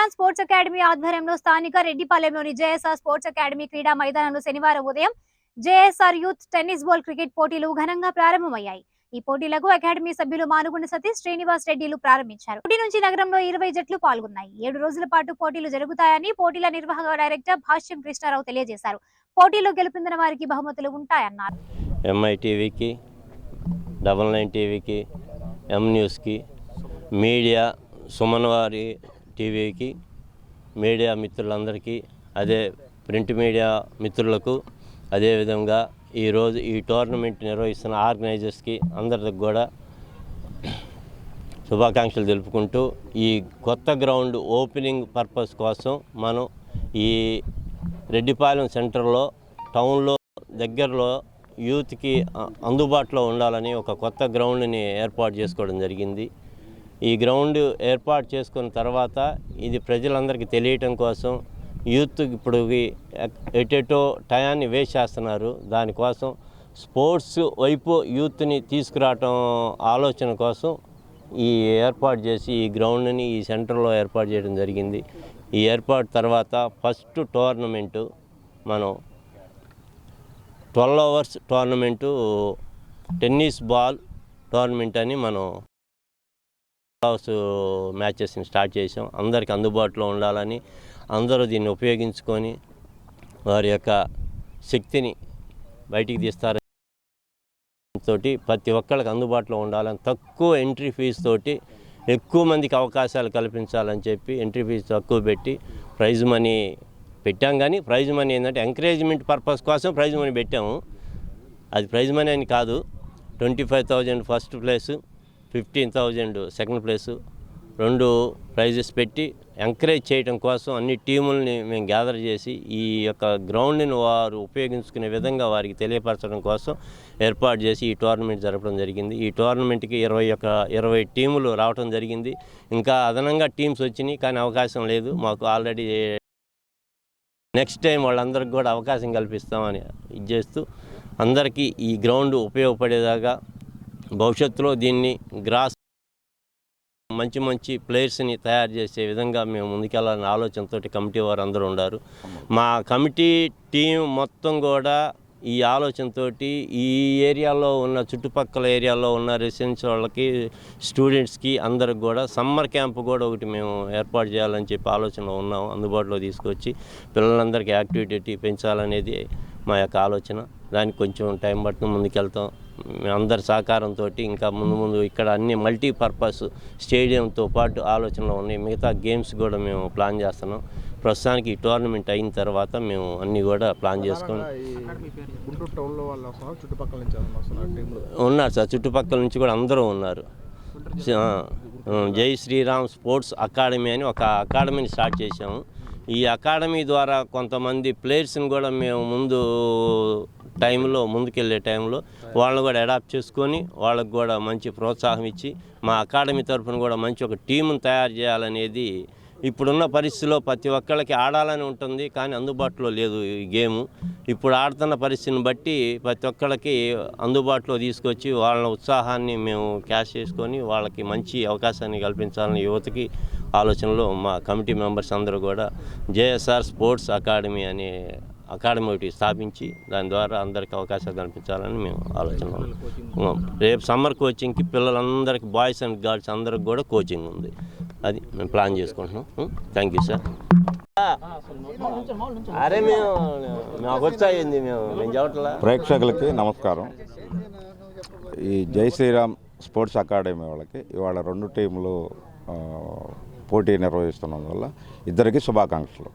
Sriram sports academy ఆధ్వర్యంలో స్థానిక రెడ్డిపాలెంలోని JSR sports academy క్రీడా మైదానంలో శనివారం ఉదయం JSR youth tennis ball cricket పోటీలు ఘనంగా ప్రారంభమయ్యాయి. ఈ పోటీలకు అకాడమీ సభ్యులు మానుగుండ సతీష్, శ్రీనివాస్ రెడ్డిలు ప్రారంభించారు. పోటీ నుంచి నగరంలో 20 జట్లు పాల్గొన్నాయి. 7 రోజుల పాటు పోటీలు జరుగుతాయని పోటీల నిర్వాహక డైరెక్టర్ భాష్యం కృష్ణారావు తెలియజేశారు. పోటీలో గెలుపొందిన వారికి బహుమతులు ఉంటాయన్నారు. ఎంఐటీవీకి, 99 టీవీకి, ఎం న్యూస్కి, మీడియా సుమన్ వారి టీవీకి, మీడియా మిత్రులందరికీ, అదే ప్రింట్ మీడియా మిత్రులకు, అదేవిధంగా ఈరోజు ఈ టోర్నమెంట్ నిర్వహిస్తున్న ఆర్గనైజర్స్కి అందరికి కూడా శుభాకాంక్షలు తెలుపుకుంటూ, ఈ కొత్త గ్రౌండ్ ఓపెనింగ్ పర్పస్ కోసం మనం ఈ రెడ్డిపాలెం సెంటర్లో టౌన్లో దగ్గరలో యూత్కి అందుబాటులో ఉండాలని ఒక కొత్త గ్రౌండ్ని ఏర్పాటు చేసుకోవడం జరిగింది. ఈ గ్రౌండ్ ఏర్పాటు చేసుకున్న తర్వాత ఇది ప్రజలందరికీ తెలియటం కోసం యూత్ ఇప్పుడు ఎటెటో టయాన్ని వేస్ట్ చేస్తున్నారు. దానికోసం స్పోర్ట్స్ వైపు యూత్ని తీసుకురావటం ఆలోచన కోసం ఈ ఏర్పాటు చేసి ఈ గ్రౌండ్ని ఈ సెంటర్లో ఏర్పాటు చేయడం జరిగింది. ఈ ఏర్పాటు తర్వాత ఫస్ట్ టోర్నమెంటు మనం 12 hours tournament tennis ball tournament అని మనం హౌస్ మ్యాచెస్ని స్టార్ట్ చేసాం. అందరికి అందుబాటులో ఉండాలని, అందరూ దీన్ని ఉపయోగించుకొని వారి యొక్క శక్తిని బయటికి తీస్తారని తోటి ప్రతి ఒక్కరికి అందుబాటులో ఉండాలని, తక్కువ ఎంట్రీ ఫీజు తోటి ఎక్కువ మందికి అవకాశాలు కల్పించాలని చెప్పి ఎంట్రీ ఫీజు తక్కువ పెట్టి ప్రైజ్ మనీ పెట్టాం. కానీ ప్రైజ్ మనీ ఏంటంటే ఎంకరేజ్మెంట్ పర్పస్ కోసం ప్రైజ్ మనీ పెట్టాము. అది ప్రైజ్ మనీ అని కాదు. 25,000 first place, 15,000 second place, 2 prizes పెట్టి ఎంకరేజ్ చేయడం కోసం అన్ని టీముల్ని మేము గ్యాదర్ చేసి ఈ యొక్క గ్రౌండ్ని వారు ఉపయోగించుకునే విధంగా వారికి తెలియపరచడం కోసం ఏర్పాటు చేసి ఈ టోర్నమెంట్ జరపడం జరిగింది. ఈ టోర్నమెంట్కి 20 టీములు రావడం జరిగింది. ఇంకా అదనంగా టీమ్స్ వచ్చినాయి, కానీ అవకాశం లేదు మాకు. ఆల్రెడీ నెక్స్ట్ టైం వాళ్ళందరికీ కూడా అవకాశం కల్పిస్తామని ఇది చేస్తూ అందరికీ ఈ గ్రౌండ్ ఉపయోగపడేదాకా భవిష్యత్తులో దీన్ని గ్రాస్ మంచి ప్లేయర్స్ని తయారు చేసే విధంగా మేము ముందుకెళ్ళాలనే ఆలోచనతో కమిటీ వారు అందరూ ఉన్నారు. మా కమిటీ టీం మొత్తం కూడా ఈ ఆలోచనతో ఈ ఏరియాలో ఉన్న చుట్టుపక్కల ఏరియాలో ఉన్న రెసిడెన్షియల్ వాళ్ళకి, స్టూడెంట్స్కి అందరికి కూడా సమ్మర్ క్యాంప్ కూడా ఒకటి మేము ఏర్పాటు చేయాలని చెప్పి ఆలోచనలో ఉన్నాము. అందుబాటులో తీసుకొచ్చి పిల్లలందరికీ యాక్టివిటీ పెంచాలనేది మా యొక్క ఆలోచన. దానికి కొంచెం టైం పట్టుకుని ముందుకెళ్తాం. అందరి సహకారంతో ఇంకా ముందు ఇక్కడ అన్ని మల్టీపర్పస్ స్టేడియంతో పాటు ఆలోచనలు ఉన్నాయి. మిగతా గేమ్స్ కూడా మేము ప్లాన్ చేస్తున్నాం. ప్రస్తుతానికి ఈ టోర్నమెంట్ అయిన తర్వాత మేము అన్నీ కూడా ప్లాన్ చేసుకొని ఉన్నారు సార్. చుట్టుపక్కల నుంచి కూడా అందరూ ఉన్నారు. జై శ్రీరామ్ స్పోర్ట్స్ అకాడమీ అని ఒక అకాడమీని స్టార్ట్ చేసాము. ఈ అకాడమీ ద్వారా కొంతమంది ప్లేయర్స్ని కూడా మేము ముందుకెళ్ళే టైంలో వాళ్ళని కూడా అడాప్ట్ చేసుకొని వాళ్ళకు కూడా మంచి ప్రోత్సాహం ఇచ్చి మా అకాడమీ తరఫున కూడా మంచి ఒక టీమును తయారు చేయాలనేది ఇప్పుడున్న పరిస్థితిలో ప్రతి ఒక్కళ్ళకి ఆడాలని ఉంటుంది, కానీ అందుబాటులో లేదు ఈ గేము. ఇప్పుడు ఆడుతున్న పరిస్థితిని బట్టి ప్రతి ఒక్కళ్ళకి అందుబాటులో తీసుకొచ్చి వాళ్ళ ఉత్సాహాన్ని మేము క్యాష్ చేసుకొని వాళ్ళకి మంచి అవకాశాన్ని కల్పించాలని యువతకి ఆలోచనలో మా కమిటీ మెంబర్స్ అందరూ కూడా జేఎస్ఆర్ స్పోర్ట్స్ అకాడమీ అనే అకాడమీ ఒకటి స్థాపించి దాని ద్వారా అందరికి అవకాశాలు కల్పించాలని మేము ఆలోచన. రేపు సమ్మర్ కోచింగ్కి పిల్లలందరికీ, బాయ్స్ అండ్ గర్ల్స్ అందరికి కూడా కోచింగ్ ఉంది. అది మేము ప్లాన్ చేసుకుంటున్నాం. Thank you sir. అరే మాకు వచ్చాయింది మేము చెప్పట్లా. ప్రేక్షకులకి నమస్కారం. ఈ జై శ్రీరామ్ స్పోర్ట్స్ అకాడమీ వాళ్ళకి ఇవాళ 2 టీములు పోటీ నిర్వహిస్తున్నందువల్ల ఇద్దరికి శుభాకాంక్షలు.